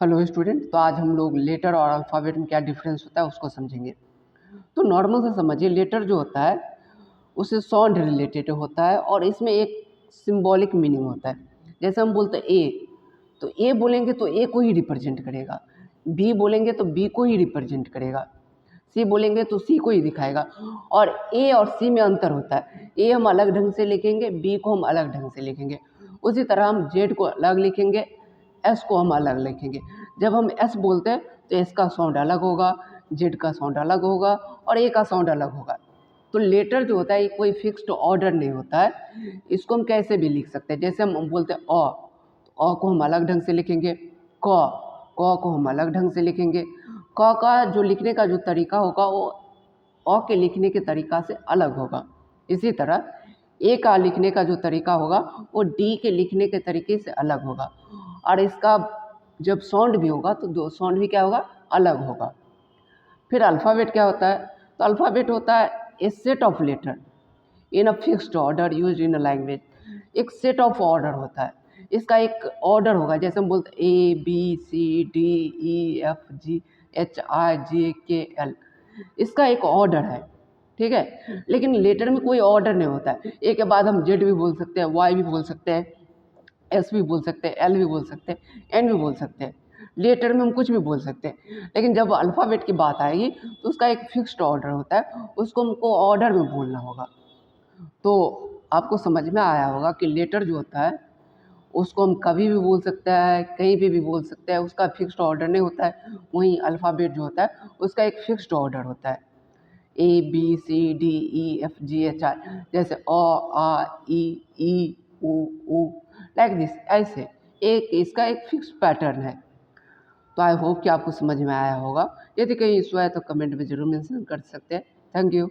Hello student, तो आज हम लोग लेटर और अल्फ़ाबेट में क्या डिफरेंस होता है उसको समझेंगे। तो नॉर्मल से समझिए, लेटर जो होता है उससे साउंड रिलेटेड होता है और इसमें एक सिंबॉलिक मीनिंग होता है। जैसे हम बोलते हैं ए, तो ए बोलेंगे तो ए को ही रिप्रेजेंट करेगा, बी बोलेंगे तो बी को ही रिप्रेजेंट करेगा, सी बोलेंगे तो सी को ही दिखाएगा। और ए और सी में अंतर होता है, ए हम अलग ढंग से लिखेंगे, बी को हम अलग ढंग से लिखेंगे। उसी तरह हम जेड को अलग लिखेंगे, एस को हम अलग लिखेंगे। जब हम एस बोलते हैं तो एस का साउंड अलग होगा, जेड का साउंड अलग होगा और ए का साउंड अलग होगा। तो लेटर जो होता है ये कोई फिक्स्ड ऑर्डर नहीं होता है, इसको हम कैसे भी लिख सकते हैं। जैसे हम बोलते हैं अ, तो अ को हम अलग ढंग से लिखेंगे, क को हम अलग ढंग से लिखेंगे। क का जो लिखने का जो तरीका होगा वो अ के लिखने के तरीका से अलग होगा। इसी तरह ए का लिखने का जो तरीका होगा वो डी के लिखने के तरीके से अलग होगा। और इसका जब साउंड भी होगा तो दो साउंड भी क्या होगा, अलग होगा। फिर अल्फ़ाबेट क्या होता है, तो अल्फ़ाबेट होता है a set of letter in a fixed order used in a language. एक सेट ऑफ ऑर्डर होता है, इसका एक ऑर्डर होगा। जैसे हम बोलते हैं A B C D E F G H I J K L, इसका एक ऑर्डर है, ठीक है। लेकिन लेटर में कोई ऑर्डर नहीं होता है, ए के बाद हम जेड भी बोल सकते हैं, वाई भी बोल सकते हैं, एस भी बोल सकते हैं, एल भी बोल सकते हैं, एन भी बोल सकते हैं। लेटर में हम कुछ भी बोल सकते हैं। लेकिन जब अल्फ़ाबेट की बात आएगी तो उसका एक फिक्स्ड ऑर्डर होता है, उसको हमको ऑर्डर में बोलना होगा। तो आपको समझ में आया होगा कि लेटर जो होता है उसको हम कभी भी बोल सकते हैं, कहीं पे भी बोल सकते हैं, उसका फिक्स्ड ऑर्डर नहीं होता है। वहीं अल्फ़ाबेट जो होता है उसका एक फिक्स्ड ऑर्डर होता है, A B C D E F G H I. जैसे अ आ ई ऊ लाइक दिस, ऐसे एक इसका एक फिक्स पैटर्न है। तो आई होप कि आपको समझ में आया होगा। यदि कहीं इशू है तो कमेंट में ज़रूर मेंशन कर सकते हैं। Thank you.